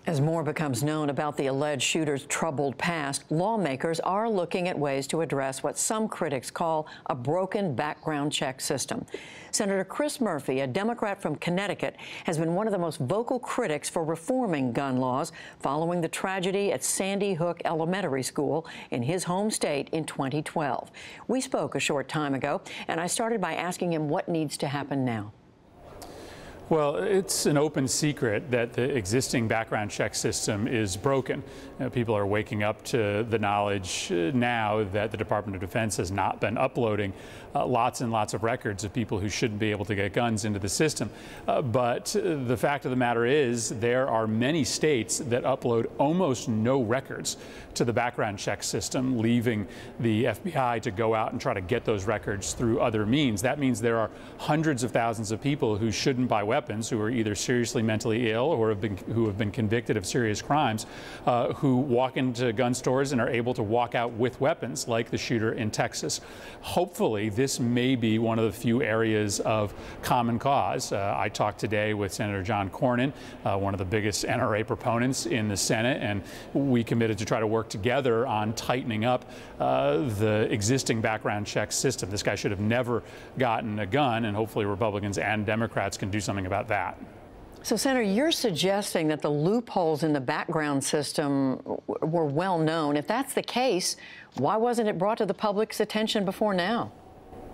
As more becomes known about the alleged shooter's troubled past, lawmakers are looking at ways to address what some critics call a broken background check system. Senator Chris Murphy, a Democrat from Connecticut, has been one of the most vocal critics for reforming gun laws following the tragedy at Sandy Hook Elementary School in his home state in 2012. We spoke a short time ago, and I started by asking him what needs to happen now. Well, it's an open secret that the existing background check system is broken. People are waking up to the knowledge now that the Department of Defense has not been uploading lots and lots of records of people who shouldn't be able to get guns into the system. But the fact of the matter is there are many states that upload almost no records to the background check system, leaving the FBI to go out and try to get those records through other means. That means there are hundreds of thousands of people who shouldn't buy weapons, who are either seriously mentally ill or who have been convicted of serious crimes, who walk into gun stores and are able to walk out with weapons, like the shooter in Texas. Hopefully, this may be one of the few areas of common cause. I talked today with Senator John Cornyn, one of the biggest NRA proponents in the Senate, and we committed to try to work together on tightening up the existing background check system. This guy should have never gotten a gun, and hopefully Republicans and Democrats can do something about that. So, Senator, you're suggesting that the loopholes in the background system were well known. If that's the case, why wasn't it brought to the public's attention before now?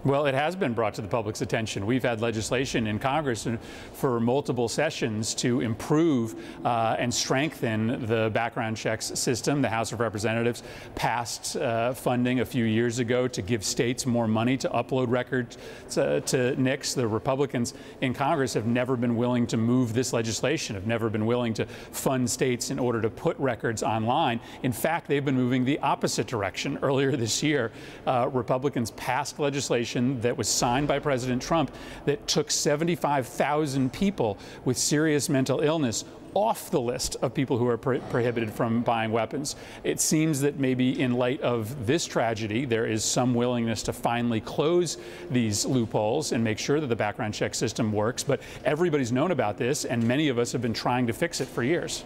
Well, it has been brought to the public's attention. We've had legislation in Congress for multiple sessions to improve and strengthen the background checks system. The House of Representatives passed funding a few years ago to give states more money to upload records to NICS. The Republicans in Congress have never been willing to move this legislation, have never been willing to fund states in order to put records online. In fact, they've been moving the opposite direction. Earlier this year, Republicans passed legislation that was signed by President Trump that took 75,000 people with serious mental illness off the list of people who are prohibited from buying weapons. It seems that maybe in light of this tragedy, there is some willingness to finally close these loopholes and make sure that the background check system works. But everybody's known about this, and many of us have been trying to fix it for years.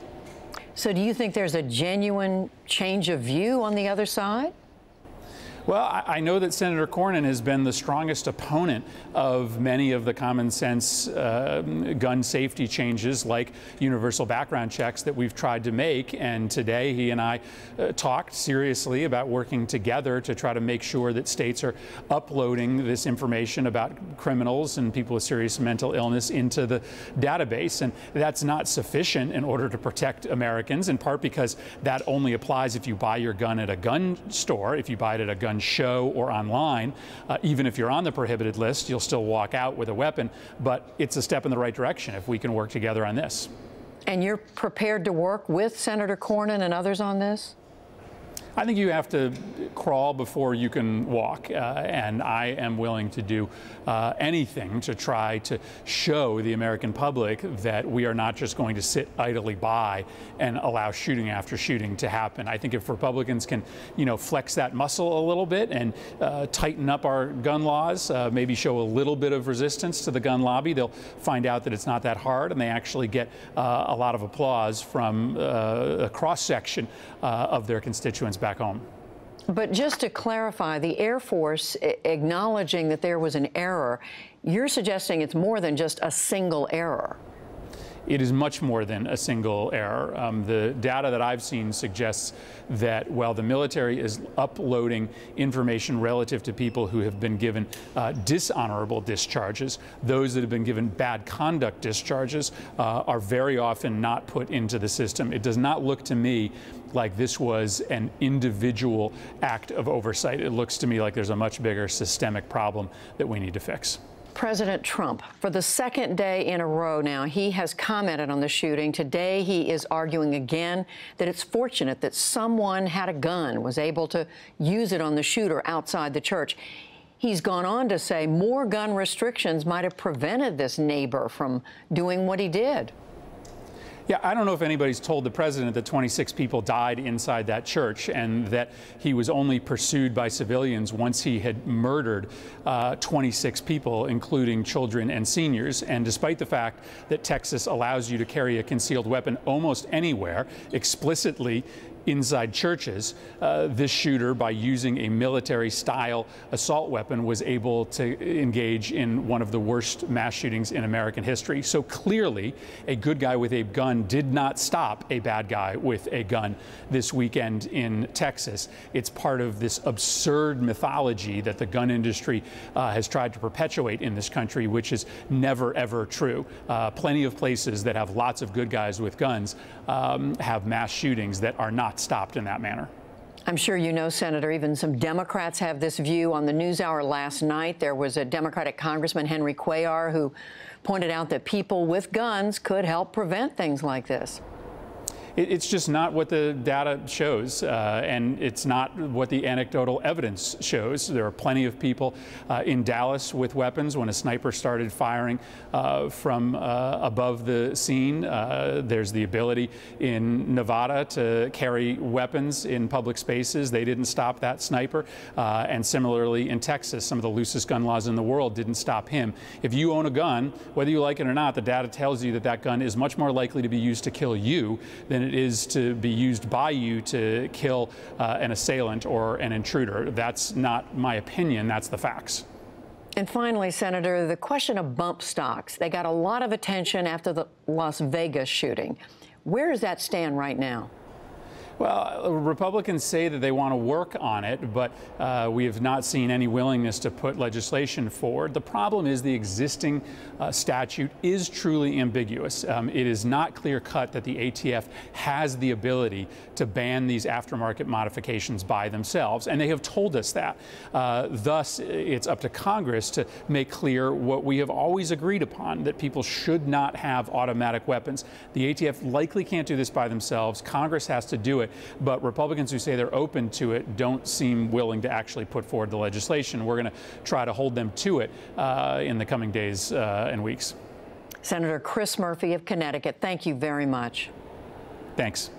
So do you think there's a genuine change of view on the other side? Well, I know that Senator Cornyn has been the strongest opponent of many of the common sense gun safety changes, like universal background checks, that we've tried to make. And today he and I talked seriously about working together to try to make sure that states are uploading this information about criminals and people with serious mental illness into the database. And that's not sufficient in order to protect Americans, in part because that only applies if you buy your gun at a gun store. If you buy it at a gun show or online, even if you're on the prohibited list, you'll still walk out with a weapon. But it's a step in the right direction if we can work together on this. And you're prepared to work with Senator Cornyn and others on this? I think you have to crawl before you can walk, and I am willing to do anything to try to show the American public that we are not just going to sit idly by and allow shooting after shooting to happen. I think if Republicans can, flex that muscle a little bit and tighten up our gun laws, maybe show a little bit of resistance to the gun lobby, they'll find out that it's not that hard, and they actually get a lot of applause from a cross-section of their constituents back home. But just to clarify, the Air Force acknowledging that there was an error, you're suggesting it's more than just a single error. It is much more than a single error. The data that I've seen suggests that while the military is uploading information relative to people who have been given dishonorable discharges, those that have been given bad conduct discharges are very often not put into the system. It does not look to me like this was an individual act of oversight. It looks to me like there's a much bigger systemic problem that we need to fix. President Trump, for the second day in a row now, he has commented on the shooting. Today, he is arguing again that it's fortunate that someone had a gun, was able to use it on the shooter outside the church. He's gone on to say more gun restrictions might have prevented this neighbor from doing what he did. Yeah, I don't know if anybody's told the president that 26 people died inside that church and that he was only pursued by civilians once he had murdered 26 people, including children and seniors. And despite the fact that Texas allows you to carry a concealed weapon almost anywhere, explicitly inside churches, this shooter, by using a military-style assault weapon, was able to engage in one of the worst mass shootings in American history. So clearly, a good guy with a gun did not stop a bad guy with a gun this weekend in Texas. It's part of this absurd mythology that the gun industry has tried to perpetuate in this country, which is never, ever true. Plenty of places that have lots of good guys with guns have mass shootings that are not stopped in that manner. I'm sure you know, Senator, even some Democrats have this view. On the NewsHour last night, there was a Democratic Congressman, Henry Cuellar, who pointed out that people with guns could help prevent things like this. It's just not what the data shows, and it's not what the anecdotal evidence shows. There are plenty of people in Dallas with weapons. When a sniper started firing from above the scene, there's the ability in Nevada to carry weapons in public spaces. They didn't stop that sniper. And similarly in Texas, some of the loosest gun laws in the world didn't stop him. If you own a gun, whether you like it or not, the data tells you that that gun is much more likely to be used to kill you than it is to be used by you to kill an assailant or an intruder. That's not my opinion, that's the facts. And finally, Senator, the question of bump stocks. They got a lot of attention after the Las Vegas shooting. Where does that stand right now? Well, Republicans say that they want to work on it, but we have not seen any willingness to put legislation forward. The problem is the existing statute is truly ambiguous. It is not clear-cut that the ATF has the ability to ban these aftermarket modifications by themselves, and they have told us that. Thus, it's up to Congress to make clear what we have always agreed upon, that people should not have automatic weapons. The ATF likely can't do this by themselves. Congress has to do it. But Republicans who say they're open to it don't seem willing to actually put forward the legislation. We're going to try to hold them to it in the coming days and weeks. Senator Chris Murphy of Connecticut, thank you very much. Thanks.